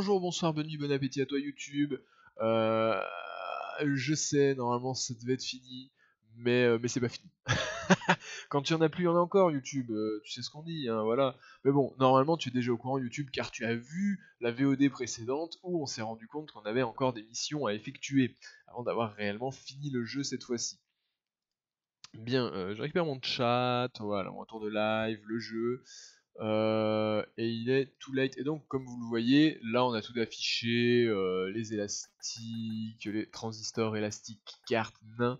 Bonjour, bonsoir, bonne nuit, bon appétit à toi YouTube. Euh, je sais, normalement ça devait être fini, mais c'est pas fini. Quand il y en a plus, il y en a encore YouTube, tu sais ce qu'on dit, hein, voilà. Mais bon, normalement tu es déjà au courant YouTube car tu as vu la VOD précédente où on s'est rendu compte qu'on avait encore des missions à effectuer avant d'avoir réellement fini le jeu cette fois-ci. Bien, je récupère mon chat, voilà, mon retour de live, le jeu. Et il est too late. Et donc, comme vous le voyez, là on a tout affiché, les élastiques, les transistors élastiques, cartes, nains.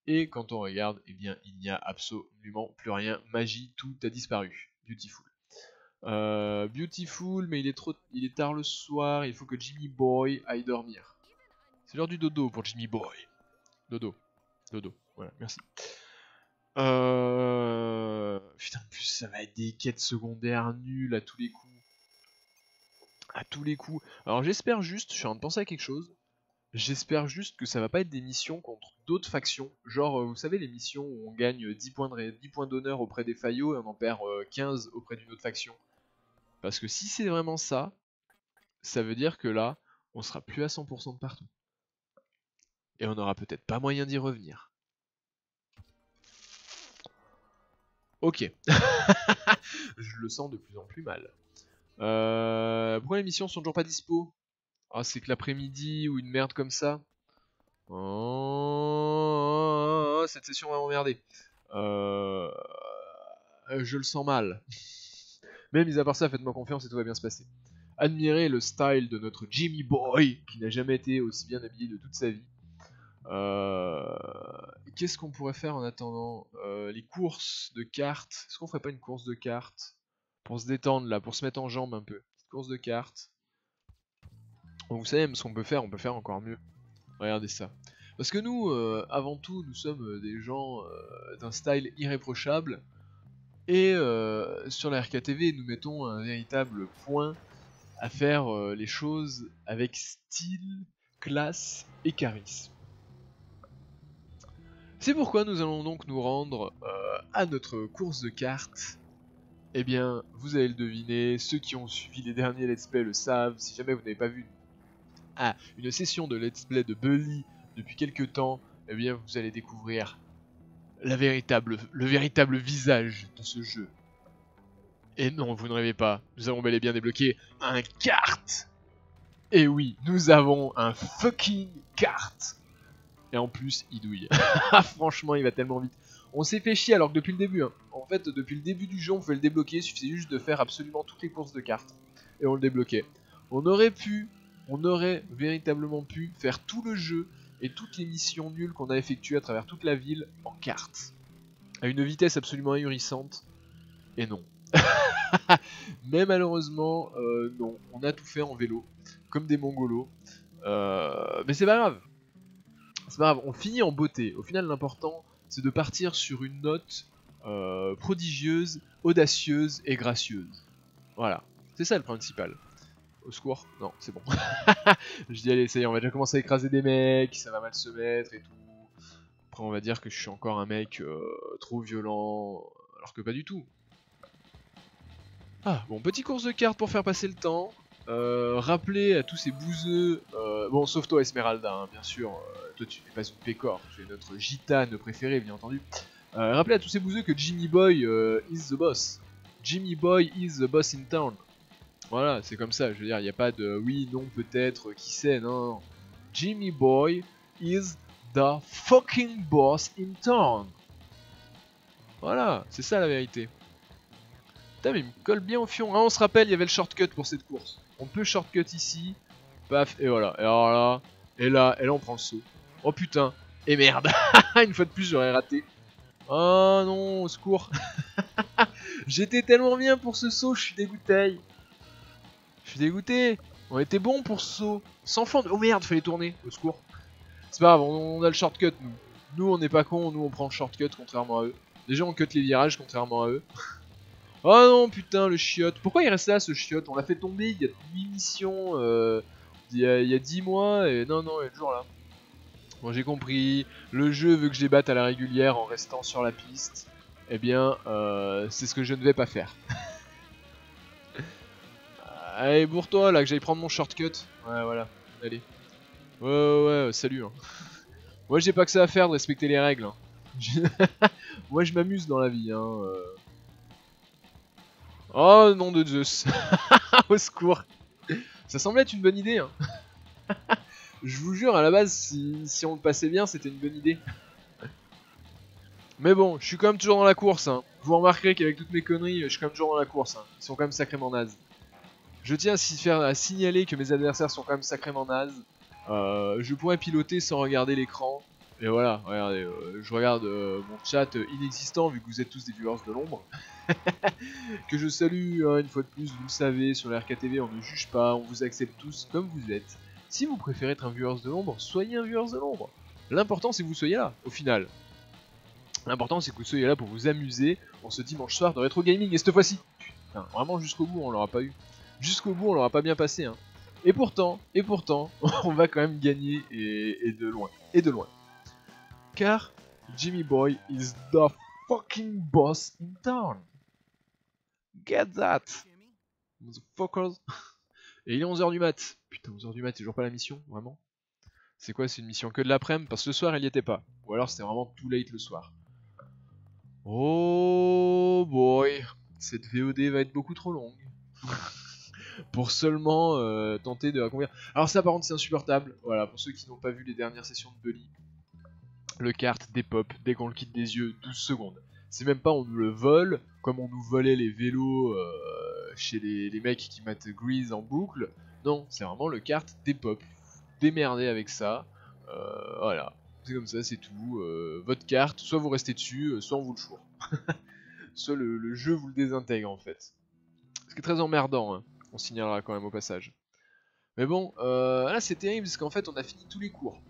Et quand on regarde, eh bien, il n'y a absolument plus rien. Magie, tout a disparu. Beautiful. Beautiful, mais il est tard le soir. Il faut que Jimmy Boy aille dormir. C'est l'heure du dodo pour Jimmy Boy. Dodo, dodo. Voilà, merci. Putain, en plus, ça va être des quêtes secondaires nulles à tous les coups. À tous les coups. Alors j'espère juste, je suis en train de penser à quelque chose. J'espère juste que ça va pas être des missions contre d'autres factions. Genre, vous savez, les missions où on gagne 10 points d'honneur auprès des faillots et on en perd 15 auprès d'une autre faction. Parce que si c'est vraiment ça, ça veut dire que là, on sera plus à 100% de partout. Et on aura peut-être pas moyen d'y revenir. Ok. Je le sens de plus en plus mal. Pourquoi les missions sont toujours pas dispo? Ah, c'est que l'après-midi ou une merde comme ça. Oh, cette session va m'emmerder. Je le sens mal. Mais mis à part ça, faites-moi confiance et tout va bien se passer. Admirez le style de notre Jimmy Boy, qui n'a jamais été aussi bien habillé de toute sa vie. Qu'est-ce qu'on pourrait faire en attendant? Les courses de cartes. Est-ce qu'on ferait pas une course de cartes? Pour se détendre là, pour se mettre en jambe un peu. Course de cartes. Donc vous savez, ce qu'on peut faire, on peut faire encore mieux. Regardez ça. Parce que nous, avant tout, nous sommes des gens d'un style irréprochable. Et sur la RKTV, nous mettons un véritable point à faire les choses avec style, classe et charisme. C'est pourquoi nous allons donc nous rendre à notre course de cartes. Eh bien, vous allez le deviner, ceux qui ont suivi les derniers let's play le savent, si jamais vous n'avez pas vu une session de let's play de Bully depuis quelques temps, eh bien vous allez découvrir le véritable visage de ce jeu. Et non, vous ne rêvez pas, nous avons bel et bien débloqué un kart. Et oui, nous avons un fucking kart. Et en plus, il douille. Franchement, il va tellement vite. On s'est fait chier alors que depuis le début, hein. En fait, depuis le début du jeu, on pouvait le débloquer. Il suffisait juste de faire absolument toutes les courses de cartes. Et on le débloquait. On aurait véritablement pu faire tout le jeu et toutes les missions nulles qu'on a effectuées à travers toute la ville en cartes. À une vitesse absolument ahurissante. Et non. Mais malheureusement, non. On a tout fait en vélo. Comme des mongolos. Mais c'est pas grave. C'est pas grave, on finit en beauté. Au final, l'important, c'est de partir sur une note prodigieuse, audacieuse et gracieuse. Voilà, c'est ça le principal. Au secours, non, c'est bon. Je dis allez, ça y est, on va déjà commencer à écraser des mecs, ça va mal se mettre et tout. Après, on va dire que je suis encore un mec trop violent, alors que pas du tout. Ah, bon, petite course de cartes pour faire passer le temps. Rappeler à tous ces bouseux, bon sauf toi Esmeralda, hein, bien sûr, toi tu n'es pas une pécore, tu es notre gitane préférée bien entendu. Rappeler à tous ces bouseux que Jimmy Boy is the boss. Jimmy Boy is the boss in town. Voilà, c'est comme ça, je veux dire, il n'y a pas de oui, non, peut-être, qui sait, non. Jimmy Boy is the fucking boss in town. Voilà, c'est ça la vérité. Putain, mais il me colle bien au fion. Ah, on se rappelle, il y avait le shortcut pour cette course. On peut shortcut ici. Paf, et voilà. Et alors là, et là on prend le saut. Oh putain. Et merde. Une fois de plus, j'aurais raté. Oh non, au secours. J'étais tellement bien pour ce saut, je suis dégoûté. Je suis dégoûté. On était bon pour ce saut. Sans fond. Oh merde, fallait tourner. Au secours. C'est pas grave, on a le shortcut, nous. Nous, on n'est pas cons, nous, on prend le shortcut, contrairement à eux. Déjà, on cut les virages, contrairement à eux. Oh non, putain, le chiotte. Pourquoi il reste là, ce chiotte? On l'a fait tomber il y a 8 missions, il y a 10 mois, et non, non, il est toujours là. Bon, j'ai compris. Le jeu veut que je les batte à la régulière en restant sur la piste. Eh bien, c'est ce que je ne vais pas faire. Allez, bourre-toi là, que j'aille prendre mon shortcut. Ouais, voilà, allez. Ouais, salut. Hein. Moi, j'ai pas que ça à faire de respecter les règles. Hein. Moi, je m'amuse dans la vie. Hein. Oh, nom de Zeus. Au secours. Ça semblait être une bonne idée. Hein. Je vous jure, à la base, si on le passait bien, c'était une bonne idée. Mais bon, je suis quand même toujours dans la course. Hein. Vous remarquerez qu'avec toutes mes conneries, je suis quand même toujours dans la course. Hein. Ils sont quand même sacrément nazes. Je tiens à signaler que mes adversaires sont quand même sacrément nazes. Je pourrais piloter sans regarder l'écran. Et voilà, regardez, je regarde mon chat inexistant vu que vous êtes tous des viewers de l'ombre. Que je salue hein, une fois de plus, vous le savez, sur la RKTV on ne juge pas, on vous accepte tous comme vous êtes. Si vous préférez être un viewers de l'ombre, soyez un viewers de l'ombre. L'important c'est que vous soyez là, au final. L'important c'est que vous soyez là pour vous amuser en ce dimanche soir de rétro gaming. Et cette fois-ci, putain, vraiment jusqu'au bout on l'aura pas eu. Jusqu'au bout on l'aura pas bien passé. Hein. Et pourtant, on va quand même gagner et de loin. Et de loin. Car Jimmy Boy is the fucking boss in town. Get that, motherfuckers. Et il est 11h du mat. Putain, 11h du mat, c'est toujours pas la mission, vraiment. C'est quoi, c'est une mission que de l'après-midi? Parce que le soir, il y était pas. Ou alors c'était vraiment too late le soir. Oh boy, cette VOD va être beaucoup trop longue. Pour seulement tenter de accomplir. Alors ça par contre c'est insupportable. Voilà, pour ceux qui n'ont pas vu les dernières sessions de Bully. Le kart dépop dès qu'on le quitte des yeux, 12 secondes. C'est même pas on nous le vole, comme on nous volait les vélos chez les mecs qui mettent Grease en boucle. Non, c'est vraiment le kart dépop. Démerdez avec ça. Voilà, c'est comme ça, c'est tout. Votre carte, soit vous restez dessus, soit on vous le choure. Soit le jeu vous le désintègre en fait. Ce qui est très emmerdant, hein. On signalera quand même au passage. Mais bon, là c'est terrible parce qu'en fait on a fini tous les cours.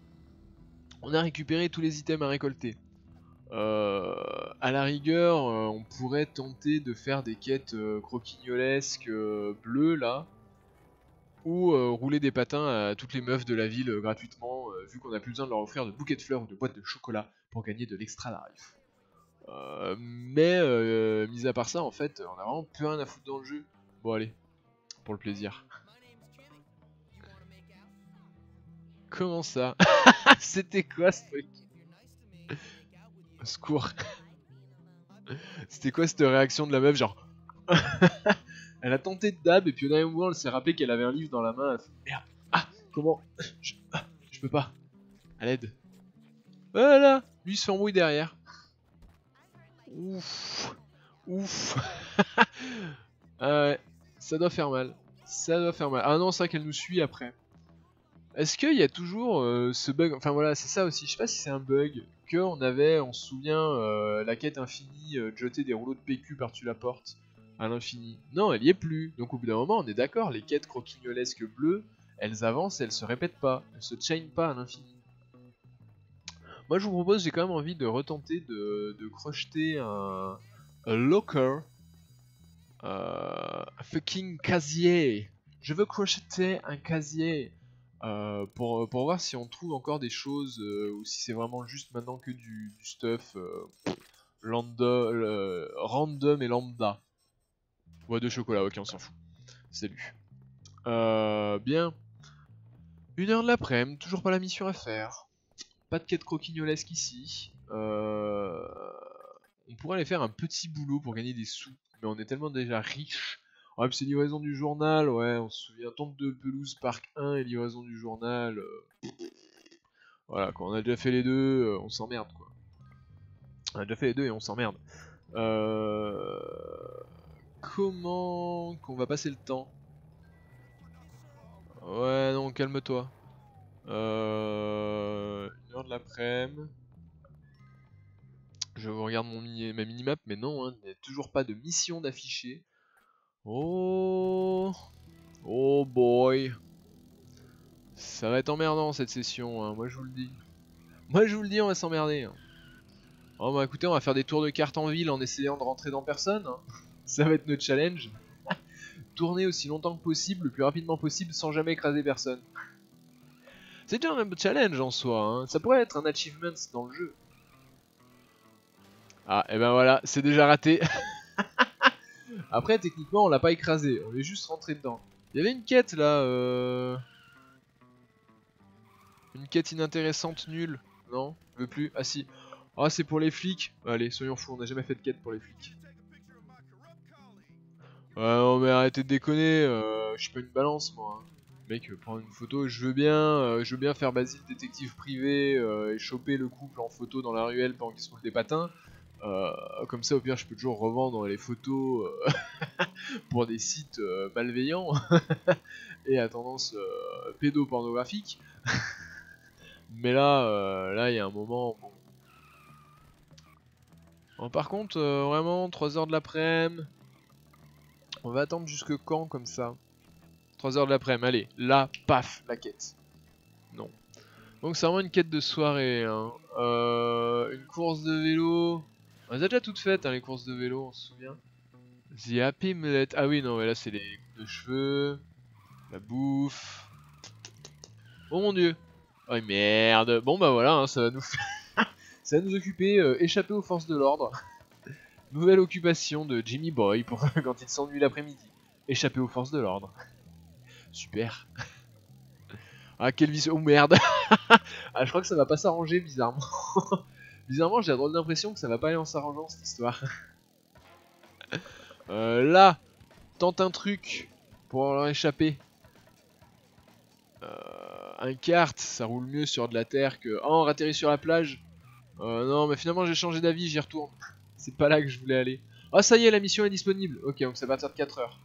On a récupéré tous les items à récolter. À la rigueur, on pourrait tenter de faire des quêtes croquignolesques bleues là. Ou rouler des patins à toutes les meufs de la ville gratuitement, vu qu'on a plus besoin de leur offrir de bouquets de fleurs ou de boîtes de chocolat pour gagner de l'extra life. Mais mis à part ça, en fait, on a vraiment plus rien à foutre dans le jeu. Bon allez, pour le plaisir. Comment ça? C'était quoi ce truc? Au secours. C'était quoi cette réaction de la meuf genre elle a tenté de dab et puis au dernier moment elle s'est rappelé qu'elle avait un livre dans la main. Elle fait, merde. Ah comment je peux pas. À l'aide. Voilà. Lui il se fait embrouiller derrière. Ouf. Ouf. Ah ouais. Ça doit faire mal. Ça doit faire mal. Ah non c'est vrai qu'elle nous suit après. Est-ce qu'il y a toujours ce bug? Enfin voilà c'est ça aussi. Je sais pas si c'est un bug. On avait, on se souvient, la quête infinie, jeter des rouleaux de PQ par-dessus la porte à l'infini. Non, elle y est plus. Donc au bout d'un moment, on est d'accord, les quêtes croquignolesques bleues, elles avancent, elles se répètent pas, elles se chainent pas à l'infini. Moi je vous propose, j'ai quand même envie de retenter de crocheter un locker, un fucking casier. Je veux crocheter un casier. Pour voir si on trouve encore des choses ou si c'est vraiment juste maintenant que du stuff random et lambda. Ouais, de chocolat, ok, on s'en fout. Salut. Bien. 1h de l'après-midi, toujours pas la mission à faire. Pas de quête croquignolesque ici. On pourrait aller faire un petit boulot pour gagner des sous, mais on est tellement déjà riche. Ouais, puis c'est livraison du journal, ouais, on se souvient, tente de pelouse, parc 1 et livraison du journal. Voilà, quand on a déjà fait les deux, on s'emmerde quoi. On a déjà fait les deux et on s'emmerde. Comment qu'on va passer le temps? Ouais, non, calme-toi. 1h de l'après-midi. Je regarde ma minimap, mais non, hein, il n'y a toujours pas de mission d'afficher. Oh, oh boy. Ça va être emmerdant cette session, hein, moi je vous le dis. Moi je vous le dis, on va s'emmerder. Hein. Oh bah écoutez, on va faire des tours de cartes en ville en essayant de rentrer dans personne. Hein. Ça va être notre challenge. Tourner aussi longtemps que possible, le plus rapidement possible, sans jamais écraser personne. C'est déjà un challenge en soi, hein. Ça pourrait être un achievement dans le jeu. Ah, et ben voilà, c'est déjà raté. Après, techniquement, on l'a pas écrasé, on est juste rentré dedans. Il y avait une quête là, une quête inintéressante, nulle. Non, je veux plus. Ah si. Ah, c'est pour les flics. Allez, soyons fous, on n'a jamais fait de quête pour les flics. Ouais, non mais arrêtez de déconner, je suis pas une balance moi. Hein. Mec, prendre une photo, je veux bien faire Basile détective privé et choper le couple en photo dans la ruelle pendant qu'ils se roulent des patins. Comme ça, au pire, je peux toujours revendre les photos pour des sites malveillants et à tendance pédopornographique. Mais là, il y a un moment. Bon. Bon, par contre, vraiment, 3h de l'après-midi. On va attendre jusque quand comme ça? 3h de l'après-midi, allez, là, paf, la quête. Non. Donc c'est vraiment une quête de soirée. Hein. Une course de vélo. On les a déjà toutes faites, hein, les courses de vélo, on se souvient. The Happy Mullet. Ah oui, non, mais là c'est les coupes de cheveux, la bouffe. Oh mon dieu. Oh merde. Bon bah voilà, hein, ça va nous ça va nous occuper, échapper aux forces de l'ordre. Nouvelle occupation de Jimmy Boy pour quand il s'ennuie l'après-midi. Échapper aux forces de l'ordre. Super. Ah quel vicieux. Oh merde. Ah je crois que ça va pas s'arranger bizarrement. Bizarrement j'ai la drôle d'impression que ça va pas aller en s'arrangeant cette histoire. Là, tente un truc pour leur échapper. Un kart, ça roule mieux sur de la terre que... Oh, on atterrit sur la plage. Non, mais finalement j'ai changé d'avis, j'y retourne. C'est pas là que je voulais aller. Ah, ça y est, la mission est disponible. Ok, donc ça va partir de 4 heures.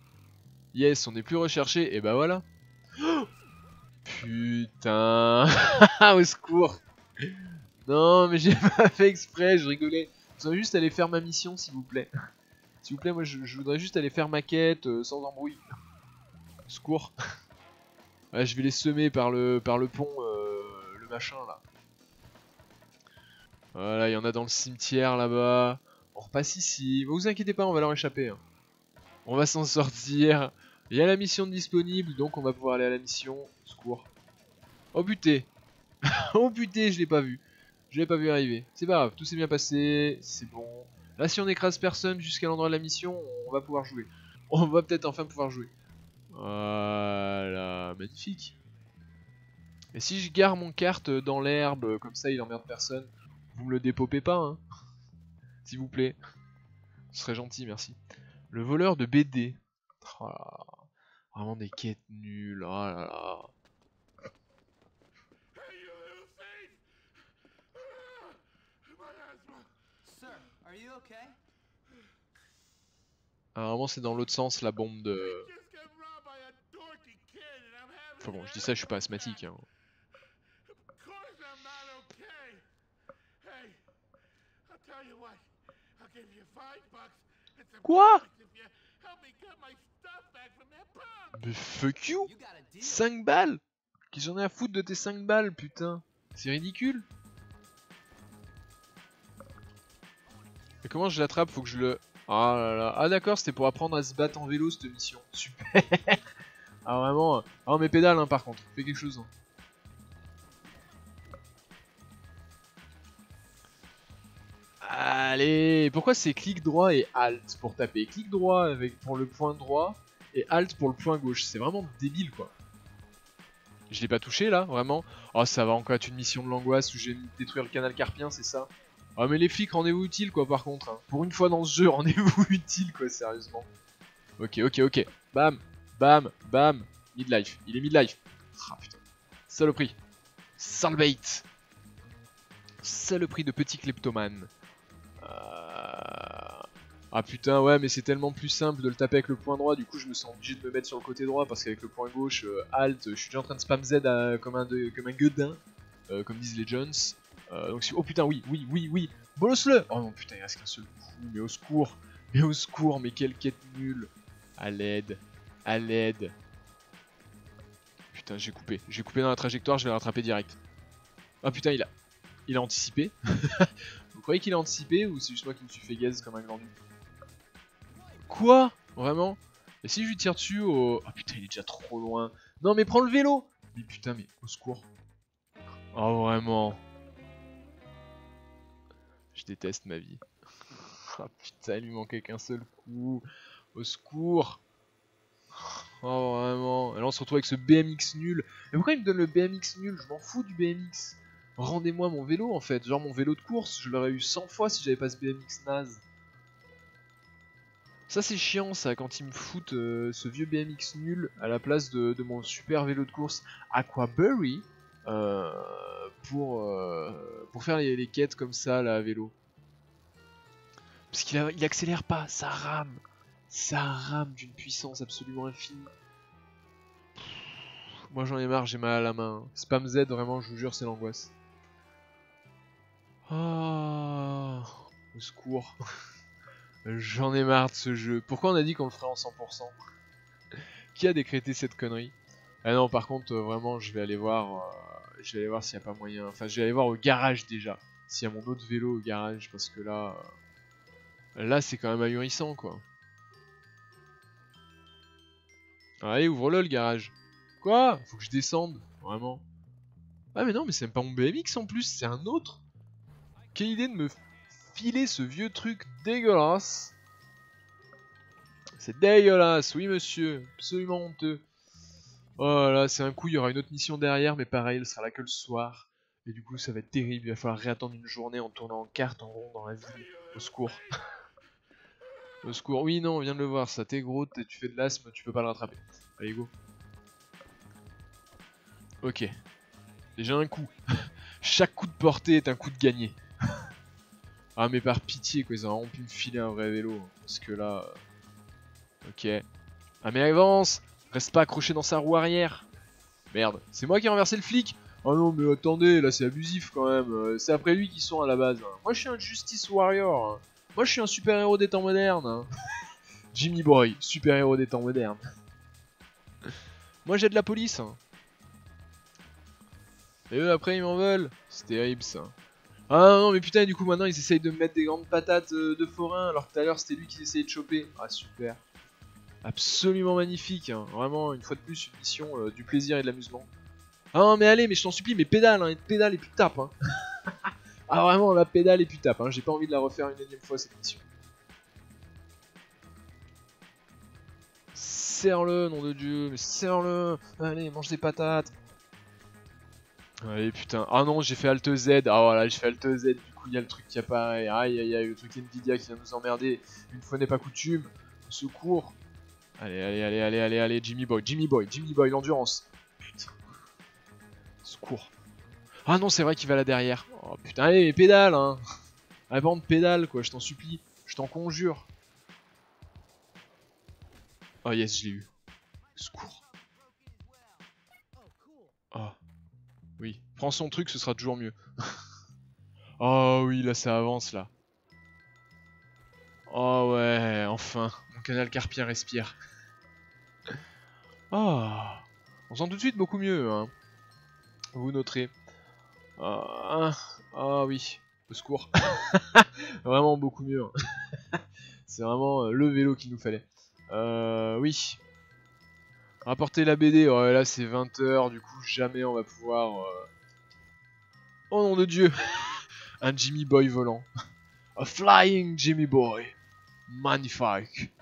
Yes, on est plus recherché, et bah voilà. Putain. Au secours. Non, mais j'ai pas fait exprès, je rigolais. Vous savez juste aller faire ma mission, s'il vous plaît. S'il vous plaît, moi je voudrais juste aller faire ma quête sans embrouille. Au secours. Ouais, je vais les semer par le pont, le machin là. Voilà, il y en a dans le cimetière là-bas. On repasse ici. Vous inquiétez pas, on va leur échapper. Hein. On va s'en sortir. Il y a la mission disponible, donc on va pouvoir aller à la mission. Au secours. Oh buté. Oh buté, je l'ai pas vu. Je l'ai pas vu arriver. C'est pas grave, tout s'est bien passé. C'est bon. Là, si on écrase personne jusqu'à l'endroit de la mission, on va pouvoir jouer. On va peut-être enfin pouvoir jouer. Voilà, magnifique. Et si je gare mon kart dans l'herbe, comme ça il emmerde personne, vous me le dépopez pas, hein. S'il vous plaît. Ce serait gentil, merci. Le voleur de BD. Oh là là. Vraiment des quêtes nulles. Oh là là. Ah, vraiment c'est dans l'autre sens la bombe de... Enfin bon, je dis ça, je suis pas asthmatique. Hein. Quoi? Mais fuck you! 5 balles? Qui j'en ai à foutre de tes 5 balles, putain? C'est ridicule! Et comment je l'attrape? Faut que je le... Ah là là. Ah d'accord, c'était pour apprendre à se battre en vélo cette mission. Super! Ah vraiment... Ah mais pédale hein par contre, fais quelque chose. Hein. Allez, pourquoi c'est clic droit et alt pour taper? Clic droit avec pour le point droit et alt pour le point gauche. C'est vraiment débile quoi. Je l'ai pas touché là, vraiment. Oh ça va encore être une mission de l'angoisse où j'ai détruire le canal carpien, c'est ça? Ah mais les flics, rendez-vous utile quoi par contre. Hein. Pour une fois dans ce jeu, rendez-vous utile quoi, sérieusement. Ok, ok, ok. Bam, bam, bam. Midlife, il est midlife. Ah putain. Saloperie. Sale bait. Saloperie de petit kleptomane. Ah putain ouais mais c'est tellement plus simple de le taper avec le point droit, du coup je me sens obligé de me mettre sur le côté droit parce qu'avec le point gauche, alt, je suis déjà en train de spam Z comme un gueudin, comme disent les Jones. Donc si... Oh putain oui, oui, oui, oui, bolos-le. Oh non putain il reste qu'un seul coup, mais au secours, mais quelle quête nulle. À l'aide, à l'aide. Putain j'ai coupé dans la trajectoire, je vais le rattraper direct. Ah putain il a anticipé. Vous croyez qu'il a anticipé ou c'est juste moi qui me suis fait gaze comme un grand nul? Quoi? Vraiment? Et si je lui tire dessus au... Oh putain, il est déjà trop loin. Non mais prends le vélo! Mais putain, mais au secours. Oh vraiment. Je déteste ma vie. Oh putain, il lui manquait qu'un seul coup. Au secours. Oh, vraiment. Et là, on se retrouve avec ce BMX nul. Mais pourquoi il me donne le BMX nul? Je m'en fous du BMX. Rendez-moi mon vélo, en fait. Genre mon vélo de course, je l'aurais eu 100 fois si j'avais pas ce BMX naze. Ça, c'est chiant, ça, quand ils me foutent ce vieux BMX nul à la place de mon super vélo de course Aquabury euh, pour faire les quêtes comme ça, là, à vélo. Parce qu'il accélère pas, ça rame. Ça rame d'une puissance absolument infinie. Moi j'en ai marre, j'ai mal à la main. Spam Z, vraiment, je vous jure, c'est l'angoisse. Ah, au secours. J'en ai marre de ce jeu. Pourquoi on a dit qu'on le ferait en 100%? Qui a décrété cette connerie? Ah non, par contre, vraiment, je vais aller voir. Je vais aller voir s'il n'y a pas moyen. Enfin, je vais aller voir au garage déjà. S'il y a mon autre vélo au garage, parce que là. Là, c'est quand même ahurissant, quoi. Allez, ouvre-le le garage. Quoi? Faut que je descende, vraiment. Ah, mais non, mais c'est même pas mon BMX en plus, c'est un autre. Quelle idée de me filer ce vieux truc dégueulasse. C'est dégueulasse, oui monsieur, absolument honteux. Oh là, c'est un coup, il y aura une autre mission derrière, mais pareil, elle sera là que le soir. Et du coup, ça va être terrible, il va falloir réattendre une journée en tournant en carte en rond dans la ville. Au secours. Au secours. Oui, non, on vient de le voir, ça, t'es gros, tu fais de l'asthme, tu peux pas le rattraper. Allez, go. Ok. Déjà un coup. Chaque coup de portée est un coup de gagné. Ah, mais par pitié, quoi, ils ont vraiment pu me filer un vrai vélo. Hein, parce que là... Ok. Ah, mais avance! Reste pas accroché dans sa roue arrière. Merde, c'est moi qui ai renversé le flic. Oh non, mais attendez, là c'est abusif quand même. C'est après lui qu'ils sont à la base. Hein. Moi je suis un Justice Warrior. Hein. Moi je suis un super-héros des temps modernes. Hein. Jimmy Boy, super-héros des temps modernes. Moi j'ai de la police. Hein. Et eux après ils m'en veulent. C'est terrible ça. Ah non, mais putain, du coup maintenant ils essayent de me mettre des grandes patates de forain. Alors que tout à l'heure c'était lui qui essayait de choper. Ah super. Absolument magnifique. Hein. Vraiment, une fois de plus, une mission du plaisir et de l'amusement. Ah non, mais allez, mais je t'en supplie, mais pédale, hein, pédale et puis tape. Hein. Ah vraiment, la pédale et puis tape. Hein. J'ai pas envie de la refaire une énième fois cette mission. Serre-le, nom de Dieu, mais serre-le. Allez, mange des patates. Allez, putain. Ah non, j'ai fait Alt Z. Ah voilà, j'ai fait Alt Z. Du coup, il y a le truc qui apparaît. Aïe, aïe, aïe, le truc Nvidia qui vient nous emmerder. Une fois n'est pas coutume. Au secours. Allez, allez, allez, allez, allez, allez, Jimmy Boy, Jimmy Boy, Jimmy Boy, l'endurance. Putain. Secours. Ah non, c'est vrai qu'il va là derrière. Oh putain, allez, mais pédale, hein. Avant de pédale, quoi, je t'en supplie. Je t'en conjure. Oh yes, je l'ai eu. Secours. Ah, oui. Prends son truc, ce sera toujours mieux. Oh oui, là, ça avance, là. Oh ouais, enfin. Mon canal carpien respire. Ah. On sent tout de suite beaucoup mieux, hein. Vous noterez. Ah, ah oui. Au secours. Vraiment beaucoup mieux. Hein. C'est vraiment le vélo qu'il nous fallait. Oui. Rapporter la BD, oh, là c'est 20 h, du coup jamais on va pouvoir... Oh nom de Dieu. Un Jimmy Boy volant. A flying Jimmy Boy. Magnifique.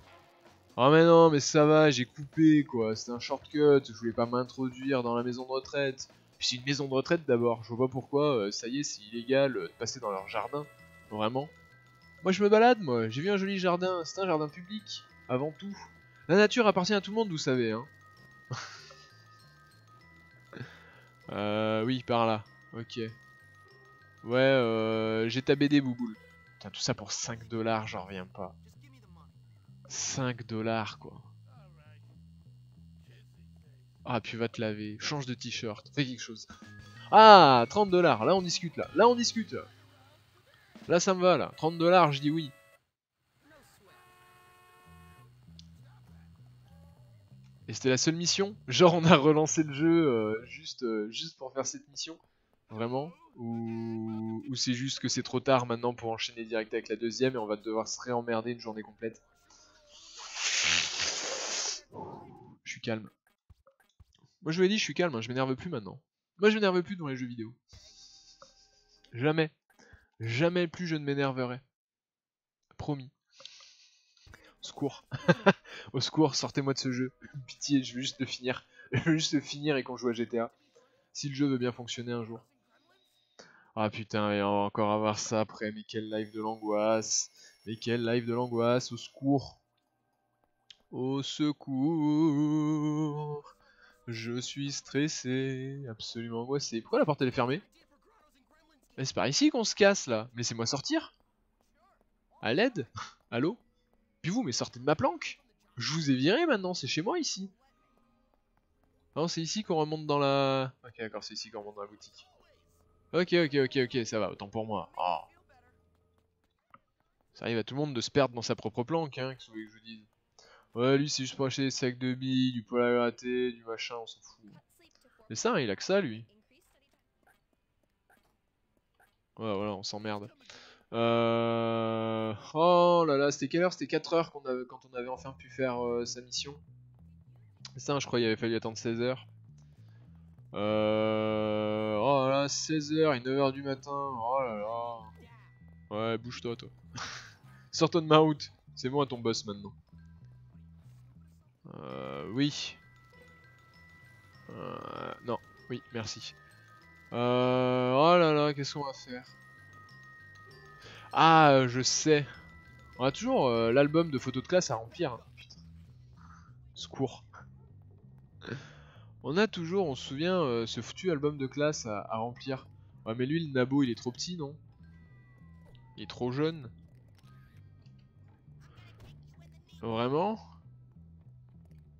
Oh mais non, mais ça va, j'ai coupé quoi, c'était un shortcut, je voulais pas m'introduire dans la maison de retraite. Puis c'est une maison de retraite d'abord, je vois pas pourquoi, ça y est, c'est illégal de passer dans leur jardin. Vraiment. Moi je me balade, moi, j'ai vu un joli jardin, c'est un jardin public, avant tout. La nature appartient à tout le monde, vous savez, hein. Oui, par là, ok. Ouais, j'ai ta BD, Bouboule. Putain, tout ça pour 5 $, j'en reviens pas. 5 $, quoi. Ah, puis va te laver, change de t-shirt, fais quelque chose. Ah, 30 $, là on discute, là. Là on discute. Là ça me va, là. 30 $, je dis oui. Et c'était la seule mission? Genre on a relancé le jeu juste pour faire cette mission? Vraiment? Ou c'est juste que c'est trop tard maintenant pour enchaîner direct avec la deuxième et on va devoir se réemmerder une journée complète? Je suis calme. Moi je vous l'ai dit, je suis calme, hein, je m'énerve plus maintenant. Moi je m'énerve plus dans les jeux vidéo. Jamais. Jamais plus je ne m'énerverai. Promis. Secours. Au secours, sortez-moi de ce jeu. Pitié, je veux juste le finir. Je veux juste le finir et qu'on joue à GTA. Si le jeu veut bien fonctionner un jour. Ah putain, et on va encore avoir ça après. Mais quel live de l'angoisse. Mais quel live de l'angoisse. Au secours. Au secours. Je suis stressé. Absolument angoissé. Pourquoi la porte elle est fermée? Mais c'est par ici qu'on se casse là. Laissez-moi sortir. À l'aide. Allô? Puis vous, mais sortez de ma planque. Je vous ai viré maintenant, c'est chez moi ici. Non, c'est ici qu'on remonte dans la... Ok, d'accord, c'est ici qu'on remonte dans la boutique. Ok, ça va, autant pour moi. Oh. Ça arrive à tout le monde de se perdre dans sa propre planque, hein, qu'est-ce que vous voulez que je vous dise. Ouais, lui, c'est juste pour acheter des sacs de billes, du poil à gratter, du machin, on s'en fout. Mais ça, il a que ça, lui. Ouais, voilà, on s'emmerde. Oh là là, c'était quelle heure? C'était 4 heures quand on avait enfin pu faire sa mission. C'est ça, je crois qu'il avait fallu attendre 16 heures. Oh là là, 16 heures et 9 heures du matin. Oh là là. Ouais, bouge-toi, toi. Sors-toi de ma route. C'est moi ton boss maintenant. Oui. Non. Oui, merci. Oh là là, qu'est-ce qu'on va faire? Ah, je sais. On a toujours l'album de photos de classe à remplir. Hein. Putain. Secours. On a toujours, on se souvient, ce foutu album de classe à remplir. Ouais, mais lui, le Nabo, il est trop petit, non? Il est trop jeune. Vraiment?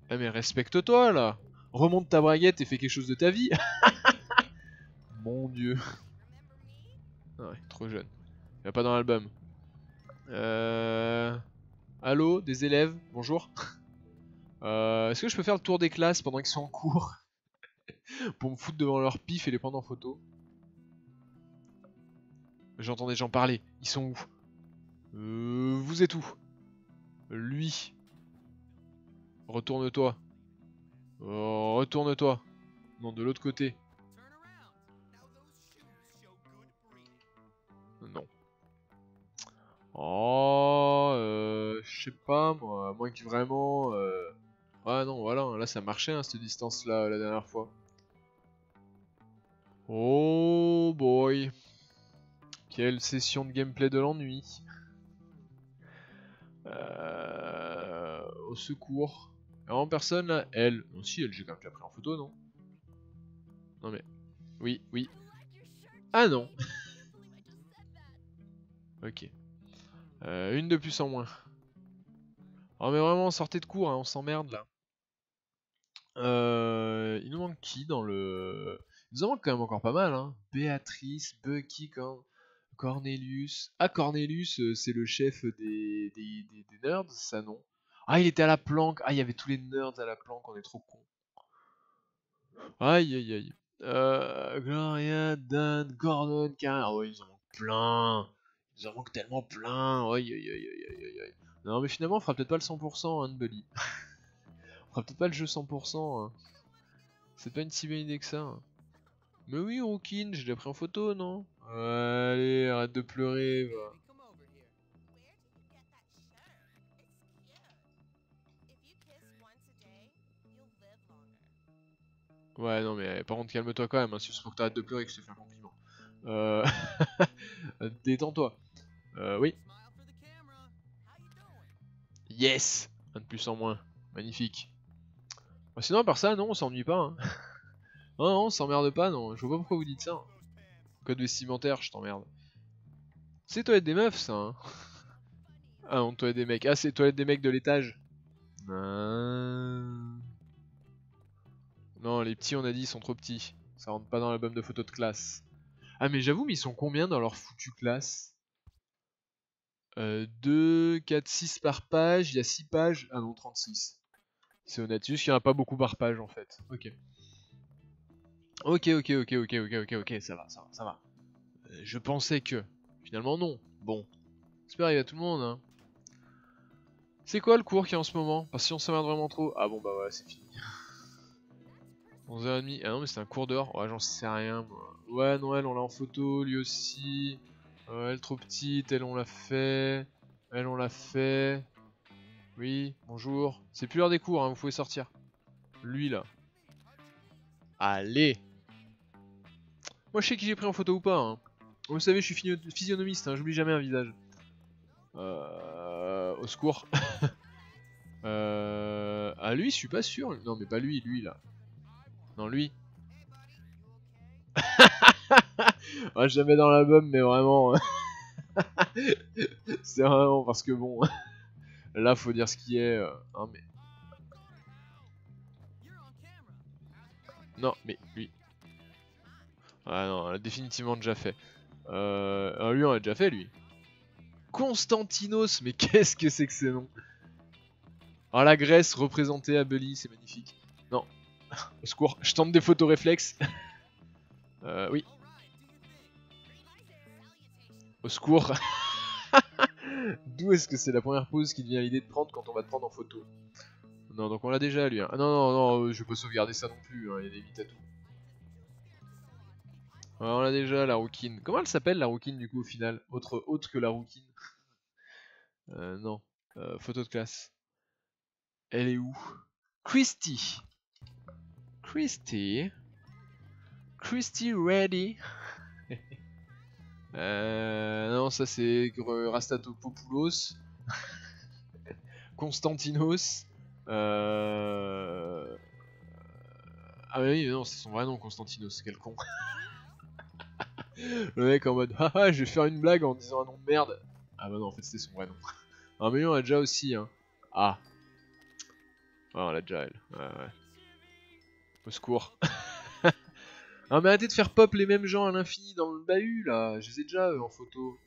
Ah mais respecte-toi, là. Remonte ta braguette et fais quelque chose de ta vie. Mon dieu. Ah ouais, trop jeune. Il va pas dans l'album. Allô, des élèves, bonjour. Est-ce que je peux faire le tour des classes pendant qu'ils sont en cours? Pour me foutre devant leur pif et les prendre en photo. J'entends des gens parler. Ils sont où? Vous êtes où? Lui. Retourne-toi. Retourne-toi. Non, de l'autre côté. Non. Oh, je sais pas moi, à moins que vraiment... Ouais non, voilà, là ça marchait hein, cette distance-là la dernière fois. Oh boy. Quelle session de gameplay de l'ennui. Au secours. En personne là, elle. Non si, elle j'ai quand même déjà pris en photo, non? Non mais... Oui, oui. Ah non. Ok. Une de plus en moins. Oh mais vraiment, sortez de cours, hein, on s'emmerde là. Il nous manque qui dans le... Il nous en manque quand même encore pas mal, hein. Béatrice, Bucky, Cornelius. Ah, Cornelius, c'est le chef des nerds, ça non? Ah, il était à la planque. Ah, il y avait tous les nerds à la planque, on est trop cons. Aïe, aïe, aïe. Gloria, Dan, Gordon, Karen. Ah ouais, ils en manquent plein. Ils en manquent tellement plein. Aïe, aïe, aïe, aïe, aïe, aïe. Non, mais finalement, on fera peut-être pas le 100%, hein, de Bully. On fera peut-être pas le jeu 100%. Hein. C'est pas une si bonne idée que ça. Hein. Mais oui, Rookin, j'ai déjà pris en photo, non? Allez, arrête de pleurer, va. Ouais, non, mais par contre, calme-toi quand même, hein, si c'est pour que t'arrêtes de pleurer que je te fais un compliment. Euh... Détends-toi. Oui. Yes! Un de plus en moins. Magnifique. Bah, sinon, à part ça, non, on s'ennuie pas. Hein. Non, non, on s'emmerde pas, non. Je vois pas pourquoi vous dites ça. Hein. Code vestimentaire, je t'emmerde. C'est toilette des meufs, ça. Hein. Ah non, toilette des mecs. Ah, c'est toilette des mecs de l'étage. Non, les petits, on a dit, ils sont trop petits. Ça rentre pas dans l'album de photos de classe. Ah, mais j'avoue, mais ils sont combien dans leur foutue classe? 2, 4, 6 par page. Il y a 6 pages. Ah non, 36. C'est honnête. Juste qu'il n'y en a pas beaucoup par page, en fait. Ok. Ok, ça va, ça va, ça va. Je pensais que. Finalement, non. Bon. J'espère arrive à tout le monde, hein. C'est quoi le cours qui est en ce moment? Parce que si on s'emmerde vraiment trop... Ah bon, bah voilà, c'est fini. 11h30. Ah non, mais c'est un cours d'heure. Ouais, j'en sais rien, moi. Ouais, non, elle, on l'a en photo, lui aussi. Elle trop petite, elle, on l'a fait. Elle, on l'a fait. Oui, bonjour. C'est plus l'heure des cours, hein, vous pouvez sortir. Lui, là. Allez. Moi, je sais qui j'ai pris en photo ou pas. Hein. Vous savez, je suis physionomiste, hein, j'oublie jamais un visage. Au secours. Ah, lui, je suis pas sûr. Non, mais pas lui, lui, là. Non, lui. Ah, jamais dans l'album, mais vraiment. C'est vraiment parce que bon. Là, faut dire ce qui est. Hein, mais... Non, mais lui. Ah non, on l'a définitivement déjà fait. Lui, on l'a déjà fait, lui. Constantinos, mais qu'est-ce que c'est que ces noms? Alors la Grèce représentée à Bully, c'est magnifique. Non, au secours, je tente des photos réflexes. Oui. Au secours. D'où est-ce que c'est la première pose qui te vient à l'idée de prendre quand on va te prendre en photo? Non, donc on l'a déjà lui. Hein. Ah non, non, non, je vais pas sauvegarder ça non plus, hein, il y a des limites à tout. Ouais, on l'a déjà, la rouquine. Comment elle s'appelle la rouquine du coup au final? Autre que la rouquine. Non. Photo de classe. Elle est où? Christy. Christy. Christy ready. Non, ça c'est Rastatopoulos. Constantinos. Ah oui, non, c'est son vrai nom, Constantinos, quel con. Le mec en mode, haha, je vais faire une blague en disant un nom de merde. Ah bah non, en fait c'était son vrai nom. Un million, on l'a déjà aussi, hein. Ah. Ouais, on l'a déjà, elle. Ouais, ouais. Au secours. Ah mais arrêtez de faire pop les mêmes gens à l'infini dans le bahut, là. Je les ai déjà, eux, en photo.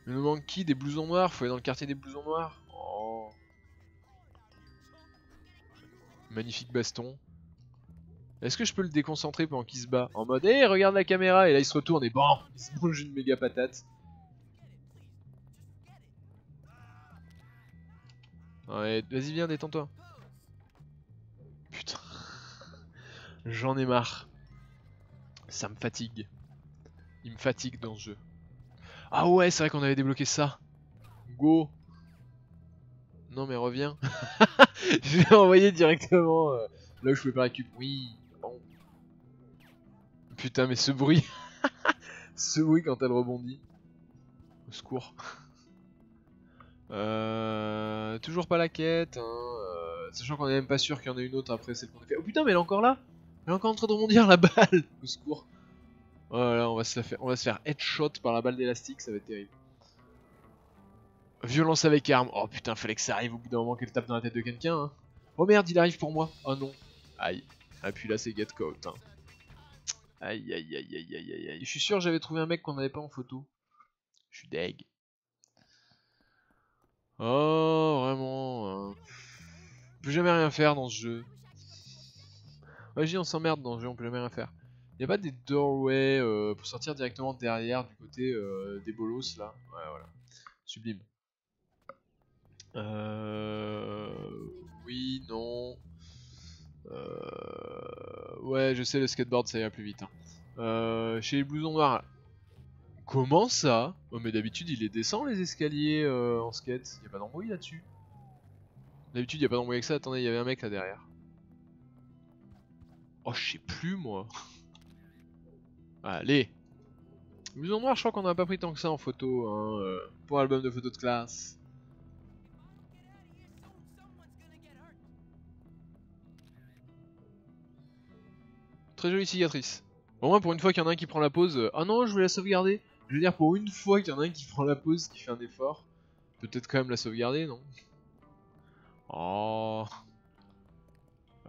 Il me manque qui? Des blousons noirs? Faut aller dans le quartier des blousons noirs. Oh. Magnifique baston. Est-ce que je peux le déconcentrer pendant qu'il se bat? En mode, hé, regarde la caméra, et là il se retourne et BAM! Il se mange une méga patate. Ouais, vas-y, viens, détends-toi. Putain. J'en ai marre. Ça me fatigue. Il me fatigue dans ce jeu. Ah ouais, c'est vrai qu'on avait débloqué ça. Go. Non mais reviens. Je vais envoyer directement là où je pouvais pas récupérer. Oui. Bon. Putain mais ce bruit. Ce bruit quand elle rebondit. Au secours. Toujours pas la quête. Hein, sachant qu'on est même pas sûr qu'il y en ait une autre après celle qu'on a fait. Oh putain mais elle est encore là. Elle est encore en train de rebondir la balle. Au secours. Voilà, on va se faire headshot par la balle d'élastique, ça va être terrible. Violence avec arme. Oh putain, fallait que ça arrive au bout d'un moment qu'elle tape dans la tête de quelqu'un. Hein. Oh merde, il arrive pour moi. Oh non. Aïe. Ah puis là c'est get caught. Hein. Aïe aïe aïe aïe aïe aïe aïe. Je suis sûr que j'avais trouvé un mec qu'on n'avait pas en photo. Je suis deg. Oh vraiment. On peut jamais rien faire dans ce jeu. Vas-y, on s'emmerde dans ce jeu, on peut jamais rien faire. Y'a pas des doorways pour sortir directement derrière du côté des bolos là? Ouais voilà. Sublime. Oui, non. Ouais, je sais, le skateboard ça ira plus vite. Hein. Chez les blousons noirs. Comment ça? Oh, mais d'habitude il les descend les escaliers en skate. Y'a pas d'embrouille là-dessus. D'habitude y'a pas d'embrouille avec ça. Attendez, y'avait un mec là derrière. Oh, je sais plus moi. Allez. Blouson noir, je crois qu'on a pas pris tant que ça en photo. Hein, pour l'album de photos de classe. Très jolie cicatrice. Au moins pour une fois qu'il y en a un qui prend la pause. Ah non, je vais la sauvegarder. Je veux dire pour une fois qu'il y en a un qui prend la pause, qui fait un effort. Peut-être quand même la sauvegarder, non? Oh.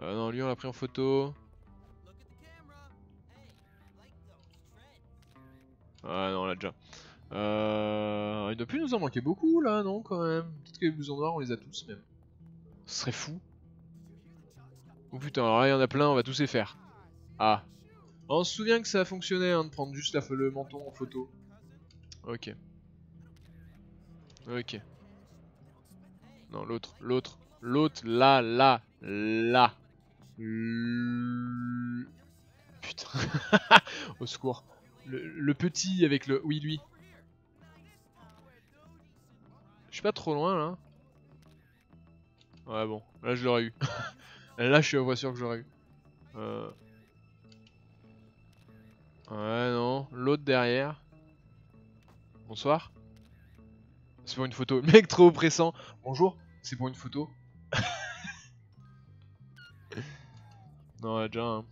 Non, lui on l'a pris en photo. Ah non, on l'a déjà. Il doit plus nous en manquer beaucoup là, non quand même. Peut-être que les blousons noirs on les a tous même. Ce serait fou. Oh putain, alors là il y en a plein, on va tous les faire. Ah. On se souvient que ça a fonctionné hein, de prendre juste le menton en photo. Ok. Ok. Non, l'autre, là. Putain. Au secours. Le petit avec le... Oui, lui. Je suis pas trop loin, là. Ouais bon, là je l'aurais eu. Là je suis à peu sûr que j'aurais eu. Ouais non, l'autre derrière. Bonsoir. C'est pour une photo. Le mec trop oppressant. Bonjour, c'est pour une photo. Non, on l'a déjà. Hein.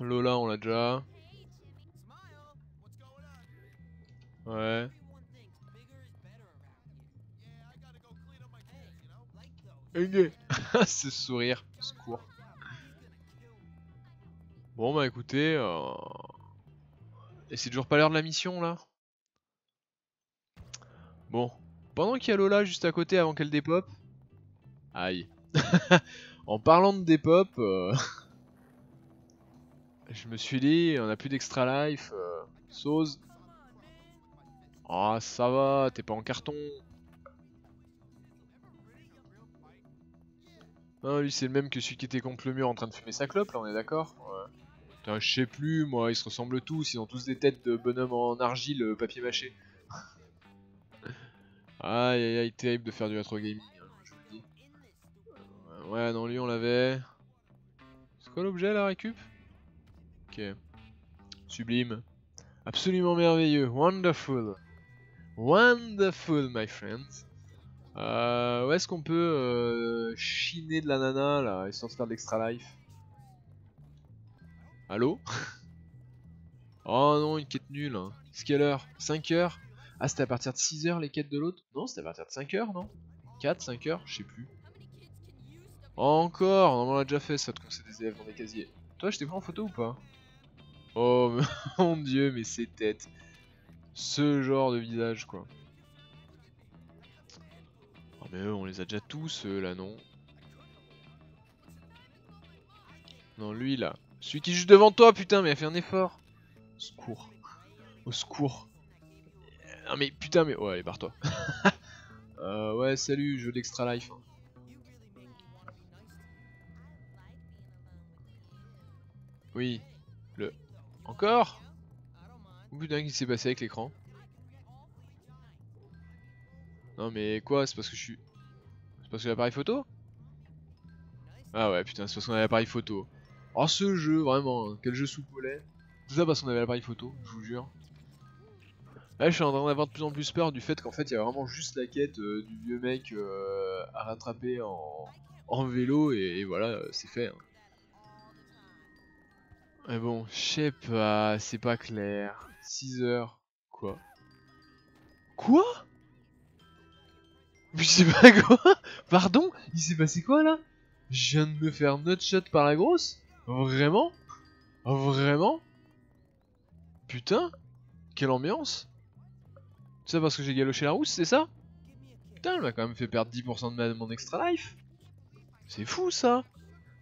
Lola, on l'a déjà. Ouais. Ok. Ce sourire, secours. Bon bah écoutez, et c'est toujours pas l'heure de la mission là? Bon. Pendant qu'il y a Lola juste à côté avant qu'elle dépop. Aïe. En parlant de dépop, je me suis dit, on a plus d'extra life. Sauce. Ah ça va, t'es pas en carton. Non, lui c'est le même que celui qui était contre le mur en train de fumer sa clope là, on est d'accord? Ouais. Putain, je sais plus, moi, ils se ressemblent tous, ils ont tous des têtes de bonhomme en argile, papier mâché. Aïe aïe aïe, terrible de faire du retro gaming, hein, je vous le dis. Ouais, non, lui on l'avait. C'est quoi l'objet là, récup? Ok. Sublime. Absolument merveilleux. Wonderful. Wonderful, my friends. Où est-ce qu'on peut chiner de la nana là, histoire de faire de l'extra life? Allô? Oh non, une quête nulle. Hein. C'est quelle heure? 5 heures? Ah, c'était à partir de 6 heures les quêtes de l'autre? Non, c'était à partir de 5 heures, non? 4, 5 heures? Je sais plus. Encore? Non, on l'a déjà fait ça de conseiller des élèves dans des casiers. Toi, je t'ai pris en photo ou pas? Oh mon dieu, mais ces têtes. Ce genre de visage, quoi. Oh, mais eux, on les a déjà tous, là, non? Non, lui, là. Celui qui est juste devant toi, putain, mais a fait un effort. Au secours. Au secours. Non, mais putain, mais. Ouais, allez, barre-toi. Ouais, salut, jeu d'extra life. Hein. Oui. Le. Encore? Oh putain, qu'est-ce qui s'est passé avec l'écran? Non, mais quoi? C'est parce que je suis. C'est parce que j'ai l'appareil photo? Ah ouais, putain, c'est parce qu'on avait l'appareil photo. Oh, ce jeu, vraiment, hein, quel jeu sous Paulet. Tout ça parce qu'on avait l'appareil photo, je vous jure. Là, je suis en train d'avoir de plus en plus peur du fait qu'en fait, il y a vraiment juste la quête du vieux mec à rattraper en vélo, et voilà, c'est fait. Hein. Mais bon, je sais pas, c'est pas clair. 6 heures. Quoi? Quoi? Mais je sais pas quoi? Pardon? Il s'est passé quoi là? Je viens de me faire nutshot par la grosse? Vraiment? Vraiment? Putain? Quelle ambiance? Tout ça parce que j'ai galoché la rousse, c'est ça? Putain, elle m'a quand même fait perdre 10% de mon extra life. C'est fou ça.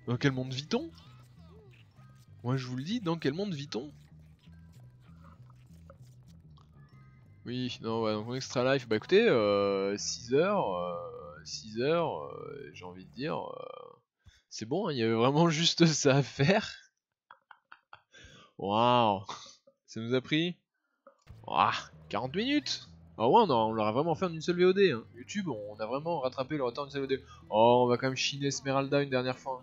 Dans quel monde vit-on? Moi je vous le dis, dans quel monde vit-on? Oui, non, ouais, donc mon extra life, bah écoutez, 6 heures, 6 heures, j'ai envie de dire, c'est bon, hein, il y avait vraiment juste ça à faire. Waouh, ça nous a pris 40 minutes. Ah ouais, on l'aura vraiment fait en une seule VOD. Hein. YouTube, on a vraiment rattrapé le retard d'une seule VOD. Oh, on va quand même chiner Esmeralda une dernière fois.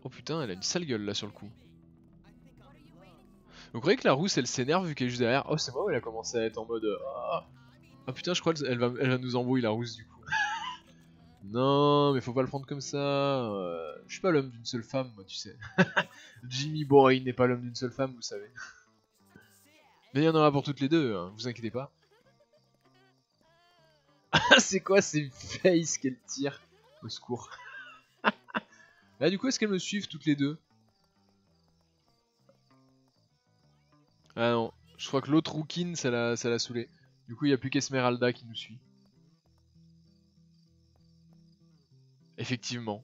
Oh putain, elle a une sale gueule là sur le coup. Vous croyez que la rousse elle s'énerve vu qu'elle est juste derrière? Oh, c'est moi où elle a commencé à être en mode. Ah putain, je crois qu'elle va nous embrouiller la rousse du coup. Non, mais faut pas le prendre comme ça. Je suis pas l'homme d'une seule femme, moi, tu sais. Jimmy Boy n'est pas l'homme d'une seule femme, vous savez. Mais il y en aura pour toutes les deux, hein, vous inquiétez pas. C'est quoi ces faces qu'elle tire? Au secours. Là, du coup, est-ce qu'elles me suivent toutes les deux? Ah non, je crois que l'autre rouquine, ça l'a saoulé. Du coup, il n'y a plus qu'Esmeralda qui nous suit. Effectivement.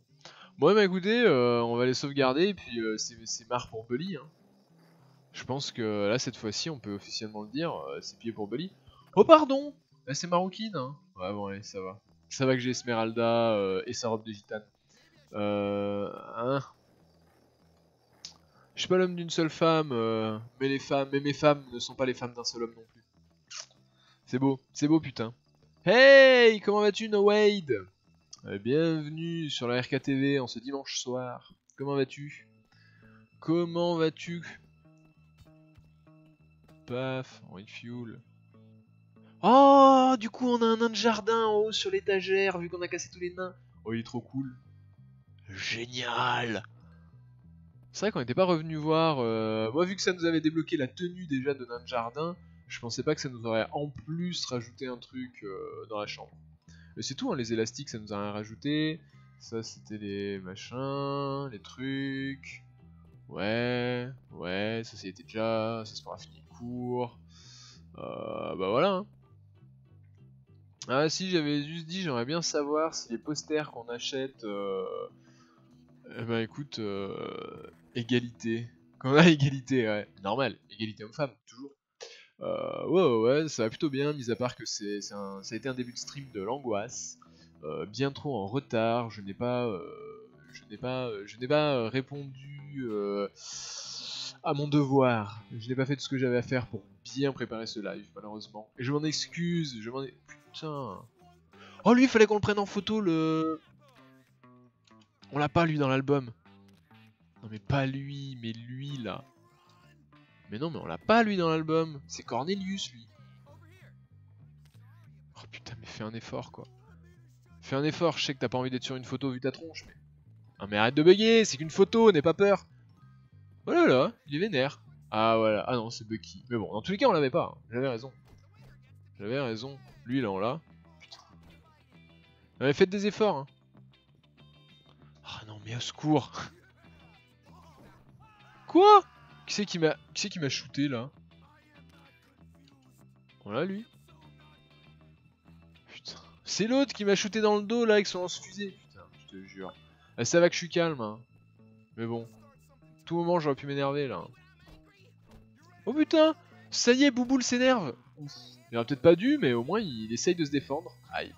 Bon, bah écoutez, on va les sauvegarder et puis c'est marre pour Bully. Hein. Je pense que là, cette fois-ci, on peut officiellement le dire, c'est pied pour Bully. Oh, pardon! Là, c'est maroquine. Hein. Ouais, bon, allez, ça va. Ça va que j'ai Esmeralda et sa robe de gitane. Hein. Je suis pas l'homme d'une seule femme, mais mes femmes ne sont pas les femmes d'un seul homme non plus. C'est beau putain. Hey, comment vas-tu, No Wade? Bienvenue sur la RKTV en ce dimanche soir. Comment vas-tu? Comment vas-tu? Paf, white fuel. Oh, du coup, on a un nain de jardin en haut sur l'étagère, vu qu'on a cassé tous les nains. Oh, il est trop cool. Génial! C'est vrai qu'on n'était pas revenu voir. Moi, vu que ça nous avait débloqué la tenue déjà de nain de jardin, je pensais pas que ça nous aurait en plus rajouté un truc dans la chambre. Mais c'est tout, hein, les élastiques, ça nous a rien rajouté. Ça, c'était les machins, les trucs. Ouais, ouais, ça c'était déjà. Ça sera fini court. Bah voilà. Hein. Ah si, j'avais juste dit, j'aimerais bien savoir si les posters qu'on achète. Eh ben écoute, égalité. Quand on a égalité, ouais. Normal, égalité homme-femme, toujours. Ouais, ça va plutôt bien, mis à part que ça a été un début de stream de l'angoisse. Bien trop en retard, je n'ai pas répondu à mon devoir. Je n'ai pas fait tout ce que j'avais à faire pour bien préparer ce live, malheureusement. Et je m'en excuse, Putain. Oh lui, il fallait qu'on le prenne en photo, le... On l'a pas, lui, dans l'album. Non mais pas lui, mais lui, là. Mais non, mais on l'a pas, lui, dans l'album. C'est Cornelius, lui. Oh putain, mais fais un effort, quoi. Fais un effort, je sais que t'as pas envie d'être sur une photo vu ta tronche, mais... Ah mais arrête de bugger, c'est qu'une photo, n'aie pas peur. Oh là là, il est vénère. Ah voilà, ah non, c'est Bucky. Mais bon, dans tous les cas, on l'avait pas, hein. J'avais raison. J'avais raison. Lui, là, on l'a. Putain. Mais faites des efforts, hein. Ah non, mais au secours. Quoi? Qui c'est qui m'a shooté, là? Voilà, lui. Putain. C'est l'autre qui m'a shooté dans le dos, là, avec son lance-fusée. Putain, je te jure. Ça va que je suis calme, hein. Mais bon. Tout moment, j'aurais pu m'énerver, là. Oh putain! Ça y est, Bouboule s'énerve! Il aurait peut-être pas dû, mais au moins il essaye de se défendre. Aïe.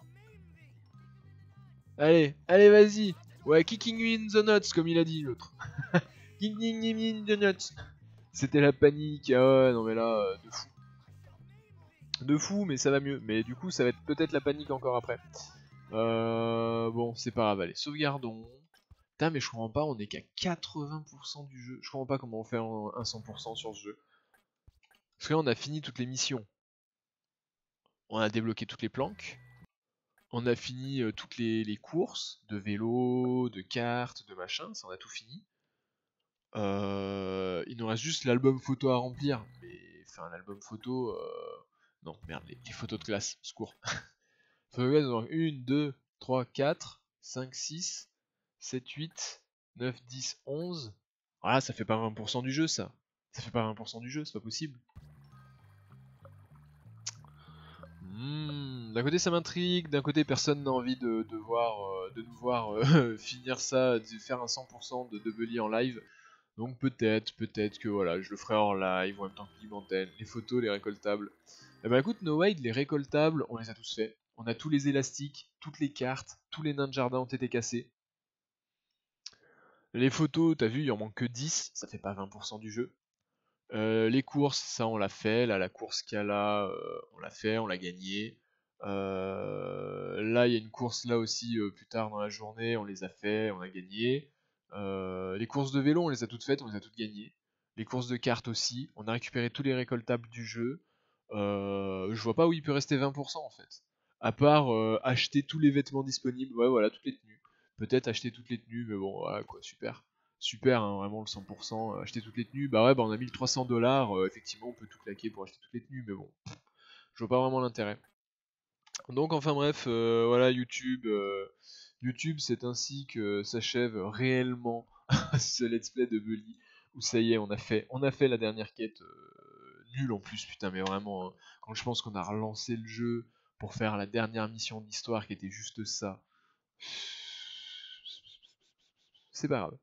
Allez, allez, vas-y! Ouais, kicking you in the nuts, comme il a dit l'autre. Kicking you in the nuts. C'était la panique. Ah ouais, non mais là, de fou. De fou, mais ça va mieux. Mais du coup, ça va être peut-être la panique encore après. Bon, c'est pas grave, allez, sauvegardons. Putain, mais je comprends pas, on est qu'à 80% du jeu. Je comprends pas comment on fait un 100% sur ce jeu. Parce que là, on a fini toutes les missions. On a débloqué toutes les planques. On a fini toutes les courses de vélo, de cartes, de machin, ça on a tout fini. Il nous reste juste l'album photo à remplir. Mais enfin l'album photo... Non, merde, les photos de classe, secours. Photos de classe, donc 1, 2, 3, 4, 5, 6, 7, 8, 9, 10, 11. Voilà, ça fait pas 20% du jeu ça. Ça fait pas 20% du jeu, c'est pas possible. D'un côté ça m'intrigue, d'un côté personne n'a envie de nous voir finir ça, de faire un 100% de Bully en live. Donc peut-être que voilà, je le ferai en live, en même temps que Limantel, les photos, les récoltables. Eh ben écoute, No Wade, les récoltables, on les a tous faits. On a tous les élastiques, toutes les cartes, tous les nains de jardin ont été cassés. Les photos, t'as vu, il en manque que 10, ça fait pas 20% du jeu. Les courses, ça on l'a fait. Là, la course Kala, on l'a fait, on l'a gagné. Là, il y a une course là aussi plus tard dans la journée, on les a fait, on a gagné. Les courses de vélo, on les a toutes faites, on les a toutes gagnées. Les courses de cartes aussi, on a récupéré tous les récoltables du jeu. Je vois pas où il peut rester 20% en fait. À part acheter tous les vêtements disponibles, ouais voilà, toutes les tenues. Peut-être acheter toutes les tenues, mais bon, voilà quoi, super. Super, hein, vraiment le 100%, acheter toutes les tenues. Bah ouais, bah on a 1300 $, effectivement on peut tout claquer pour acheter toutes les tenues, mais bon, je vois pas vraiment l'intérêt. Donc enfin bref, voilà YouTube, c'est ainsi que s'achève réellement ce let's play de Bully, où ça y est, on a fait la dernière quête, nulle en plus, putain, mais vraiment, hein, quand je pense qu'on a relancé le jeu pour faire la dernière mission d'histoire qui était juste ça, c'est pas grave.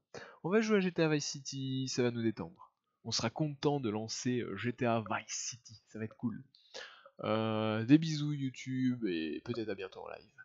On va jouer à GTA Vice City, ça va nous détendre. On sera content de lancer GTA Vice City, ça va être cool. Des bisous YouTube et peut-être à bientôt en live.